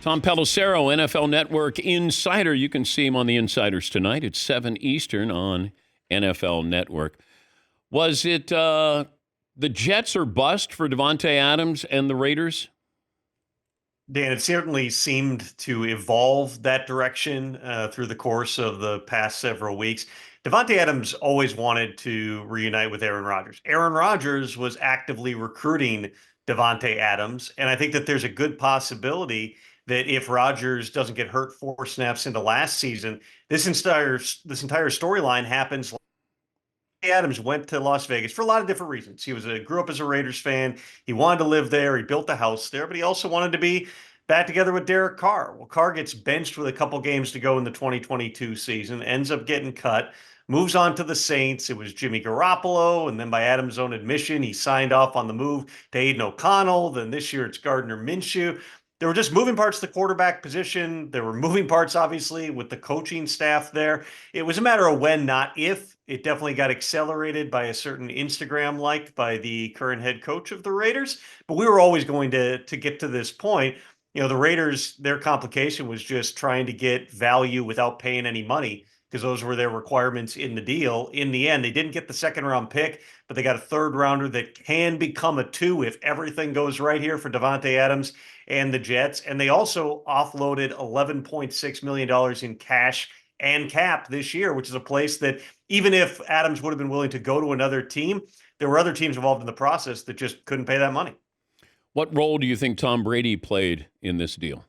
Tom Pelissero, NFL Network Insider. You can see him on the Insiders tonight at 7 Eastern on NFL Network. Was it the Jets or bust for Davante Adams and the Raiders? Dan, it certainly seemed to evolve that direction through the course of the past several weeks. Davante Adams always wanted to reunite with Aaron Rodgers. Aaron Rodgers was actively recruiting Davante Adams, and I think that there's a good possibility that if Rodgers doesn't get hurt 4 snaps into last season, this entire storyline happens. Adams went to Las Vegas for a lot of different reasons. He grew up as a Raiders fan. He wanted to live there. He built a house there, but he also wanted to be back together with Derek Carr. Well, Carr gets benched with a couple games to go in the 2022 season, ends up getting cut, moves on to the Saints. It was Jimmy Garoppolo, and then by Adams' own admission, he signed off on the move to Aidan O'Connell. Then this year it's Gardner Minshew. There were just moving parts to the quarterback position. There were moving parts, obviously, with the coaching staff there. It was a matter of when, not if. It definitely got accelerated by a certain Instagram like by the current head coach of the Raiders. But we were always going to get to this point. The Raiders, their complication was just trying to get value without paying any money because those were their requirements in the deal. In the end, they didn't get the second round pick, but they got a third rounder that can become a 2 if everything goes right here for Davante Adams and the Jets. And they also offloaded $11.6 million in cash and cap this year, which is a place that even if Adams would have been willing to go to another team, there were other teams involved in the process that just couldn't pay that money. What role do you think Tom Brady played in this deal?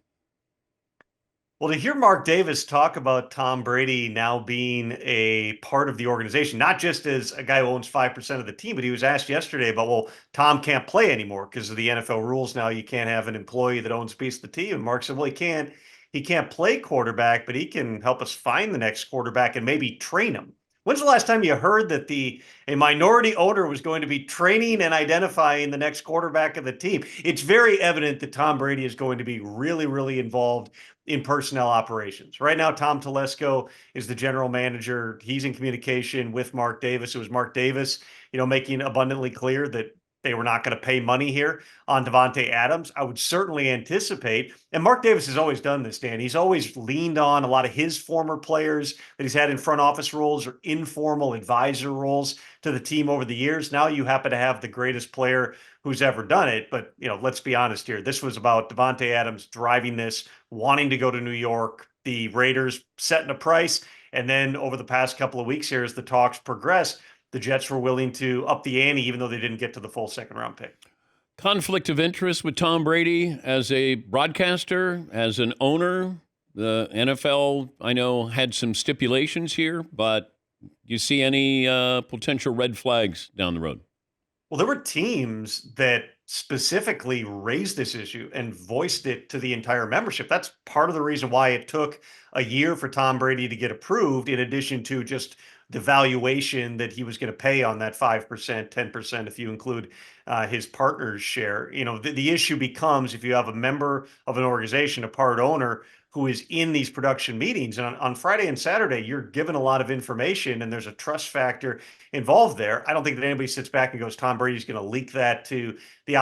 Well, to hear Mark Davis talk about Tom Brady now being a part of the organization, not just as a guy who owns 5% of the team, but he was asked yesterday about, well, Tom can't play anymore because of the NFL rules now. You can't have an employee that owns a piece of the team. And Mark said, well, he can't play quarterback, but he can help us find the next quarterback and maybe train him. When's the last time you heard that a minority owner was going to be training and identifying the next quarterback of the team? It's very evident that Tom Brady is going to be really, really involved in personnel operations. Right now, Tom Telesco is the general manager. He's in communication with Mark Davis. It was Mark Davis, making abundantly clear that they were not going to pay money here on Davante Adams. I would certainly anticipate, and Mark Davis has always done this, Dan. He's always leaned on a lot of his former players that he's had in front office roles or informal advisor roles to the team over the years. Now you happen to have the greatest player who's ever done it. But, let's be honest here. This was about Davante Adams driving this, wanting to go to New York, the Raiders setting a price. And then over the past couple of weeks here, as the talks progress, the Jets were willing to up the ante, even though they didn't get to the full second round pick. Conflict of interest with Tom Brady as a broadcaster, as an owner. The NFL, I know, had some stipulations here, but do you see any potential red flags down the road? Well, there were teams that specifically raised this issue and voiced it to the entire membership. That's part of the reason why it took a year for Tom Brady to get approved, in addition to just the valuation that he was going to pay on that 5%, 10%, if you include his partner's share. The issue becomes if you have a member of an organization, a part owner, who is in these production meetings. And on Friday and Saturday, you're given a lot of information and there's a trust factor involved there. I don't think that anybody sits back and goes, Tom Brady's going to leak that to the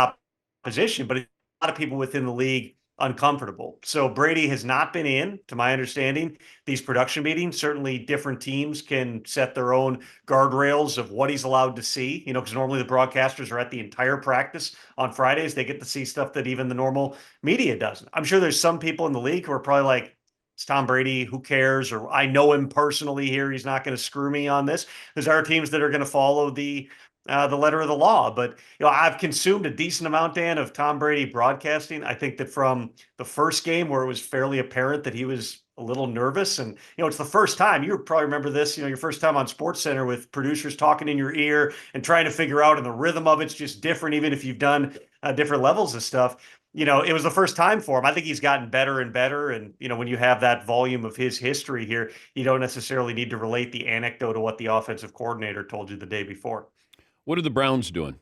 opposition, but a lot of people within the league uncomfortable. So Brady has not been in, to my understanding, these production meetings. Certainly different teams can set their own guardrails of what he's allowed to see, because normally the broadcasters are at the entire practice on Fridays. They get to see stuff that even the normal media doesn't. I'm sure there's some people in the league who are probably like, it's Tom Brady, who cares? Or I know him personally here. He's not going to screw me on this. There's other teams that are going to follow the letter of the law. But, I've consumed a decent amount, Dan, of Tom Brady broadcasting. I think that from the first game where it was fairly apparent that he was a little nervous, and, it's the first time, you probably remember this, your first time on SportsCenter with producers talking in your ear and trying to figure out, and the rhythm of it's just different, even if you've done different levels of stuff. It was the first time for him. I think he's gotten better and better. And, when you have that volume of his history here, you don't necessarily need to relate the anecdote of what the offensive coordinator told you the day before. What are the Browns doing?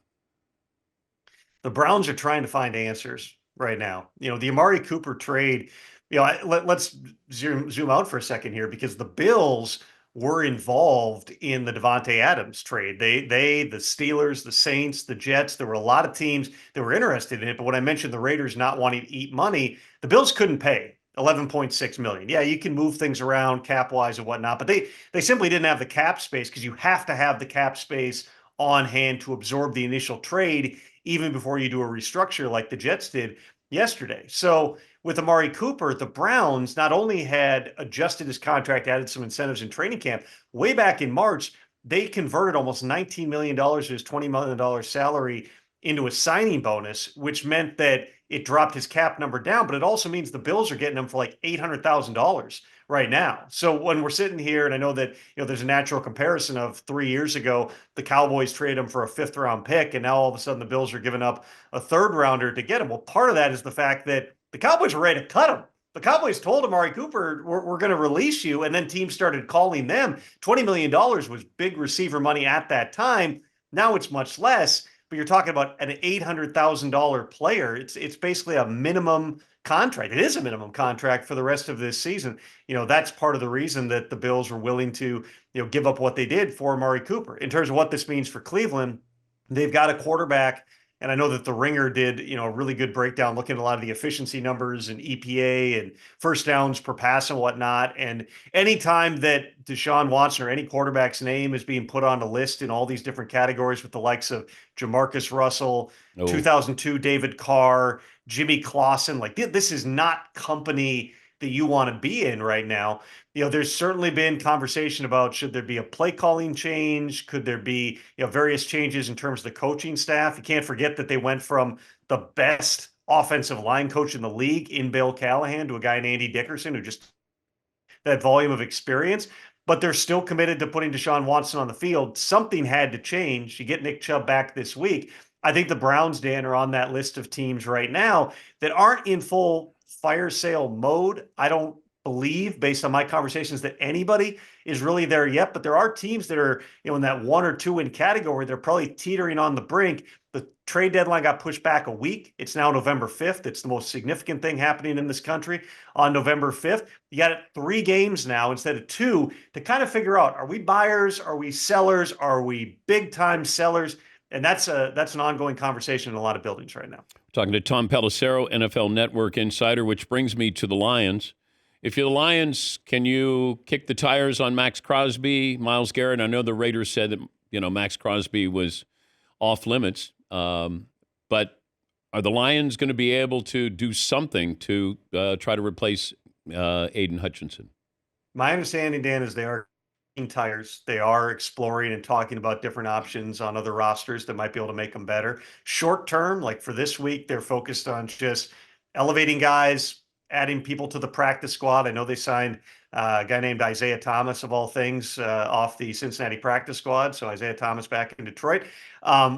The Browns are trying to find answers right now. The Amari Cooper trade, let's zoom out for a second here, because the Bills were involved in the Davante Adams trade. The Steelers, the Saints, the Jets, there were a lot of teams that were interested in it. But when I mentioned the Raiders not wanting to eat money, the Bills couldn't pay 11.6 million. Yeah, you can move things around cap wise and whatnot, but they simply didn't have the cap space because you have to have the cap space on hand to absorb the initial trade, even before you do a restructure like the Jets did yesterday. So with Amari Cooper, the Browns not only had adjusted his contract, added some incentives in training camp, way back in March, they converted almost $19 million of his $20 million salary into a signing bonus, which meant that it dropped his cap number down, but it also means the Bills are getting him for like $800,000 right now. So when we're sitting here, and I know that there's a natural comparison of 3 years ago, the Cowboys traded him for a 5th-round pick, and now all of a sudden the Bills are giving up a 3rd-rounder to get him. Well, part of that is the fact that the Cowboys were ready to cut him. The Cowboys told Amari Cooper, we're going to release you, and then teams started calling them. $20 million was big receiver money at that time. Now it's much less, but you're talking about an $800,000 player. It's basically a minimum contract. It is a minimum contract for the rest of this season. That's part of the reason that the Bills were willing to, give up what they did for Amari Cooper. In terms of what this means for Cleveland, they've got a quarterback. And I know that the Ringer did, a really good breakdown looking at a lot of the efficiency numbers and EPA and first downs per pass and whatnot. And anytime that Deshaun Watson or any quarterback's name is being put on a list in all these different categories with the likes of Jamarcus Russell, 2002 David Carr, Jimmy Clausen, like this is not company that you want to be in right now. There's certainly been conversation about should there be a play calling change? Could there be, various changes in terms of the coaching staff? You can't forget that they went from the best offensive line coach in the league in Bill Callahan to a guy named Andy Dickerson who just that volume of experience. But they're still committed to putting Deshaun Watson on the field. Something had to change. You get Nick Chubb back this week. I think the Browns, Dan, are on that list of teams right now that aren't in full fire sale mode. I don't believe, based on my conversations, that anybody is really there yet, but there are teams that are, in that 1 or 2 win category. They're probably teetering on the brink. The trade deadline got pushed back a week. It's now November 5th. It's the most significant thing happening in this country on November 5th. You got 3 games now instead of 2 to kind of figure out, are we buyers? Are we sellers? Are we big time sellers? And that's an ongoing conversation in a lot of buildings right now. Talking to Tom Pelissero, NFL Network insider, which brings me to the Lions. If you're the Lions, can you kick the tires on Max Crosby, Myles Garrett? I know the Raiders said that Max Crosby was off limits, but are the Lions going to be able to do something to try to replace Aidan Hutchinson? My understanding, Dan, is they are kicking tires. They are exploring and talking about different options on other rosters that might be able to make them better. Short term, like for this week, they're focused on just elevating guys, adding people to the practice squad. I know they signed a guy named Isaiah Thomas, of all things, off the Cincinnati practice squad. So Isaiah Thomas back in Detroit.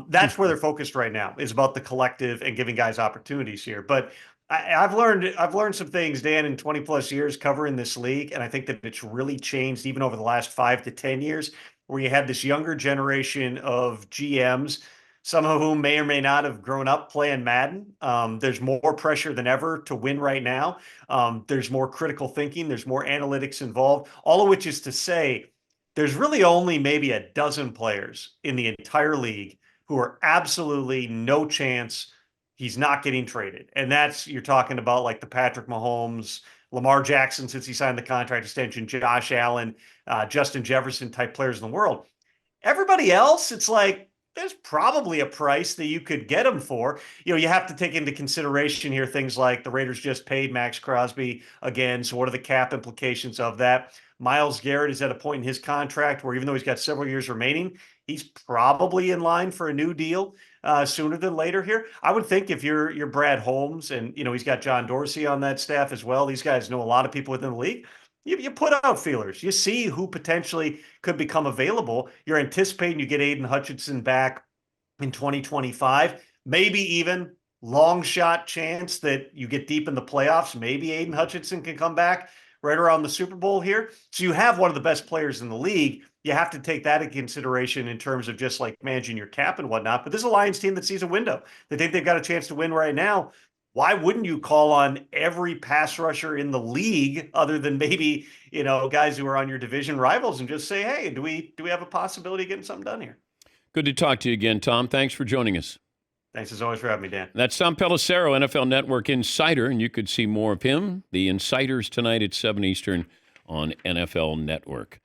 That's where they're focused right now, is about the collective and giving guys opportunities here. But I've learned some things, Dan, in 20 plus years covering this league. And I think that it's really changed even over the last 5 to 10 years, where you had this younger generation of GMs, some of whom may or may not have grown up playing Madden. There's more pressure than ever to win right now. There's more critical thinking. There's more analytics involved, all of which is to say there's really only maybe a dozen players in the entire league who are absolutely no chance he's not getting traded. And you're talking about like the Patrick Mahomes, Lamar Jackson, since he signed the contract extension, Josh Allen, Justin Jefferson type players in the world. Everybody else, it's like, there's probably a price that you could get him for. You have to take into consideration here things like the Raiders just paid Max Crosby again. So what are the cap implications of that? Myles Garrett is at a point in his contract where even though he's got several years remaining, he's probably in line for a new deal sooner than later here. I would think if you're Brad Holmes and, he's got John Dorsey on that staff as well. These guys know a lot of people within the league. You put out feelers. You see who potentially could become available. You're anticipating you get Aidan Hutchinson back in 2025, maybe even long shot chance that you get deep in the playoffs. Maybe Aidan Hutchinson can come back right around the Super Bowl here. So you have one of the best players in the league. You have to take that into consideration in terms of just like managing your cap and whatnot. But this is a Lions team that sees a window. They think they've got a chance to win right now. why wouldn't you call on every pass rusher in the league other than maybe, guys who are on your division rivals and just say, hey, do we have a possibility of getting something done here? Good to talk to you again, Tom. Thanks for joining us. Thanks as always for having me, Dan. That's Tom Pelissero, NFL Network insider, and you could see more of him, the Insiders, tonight at 7 Eastern on NFL Network.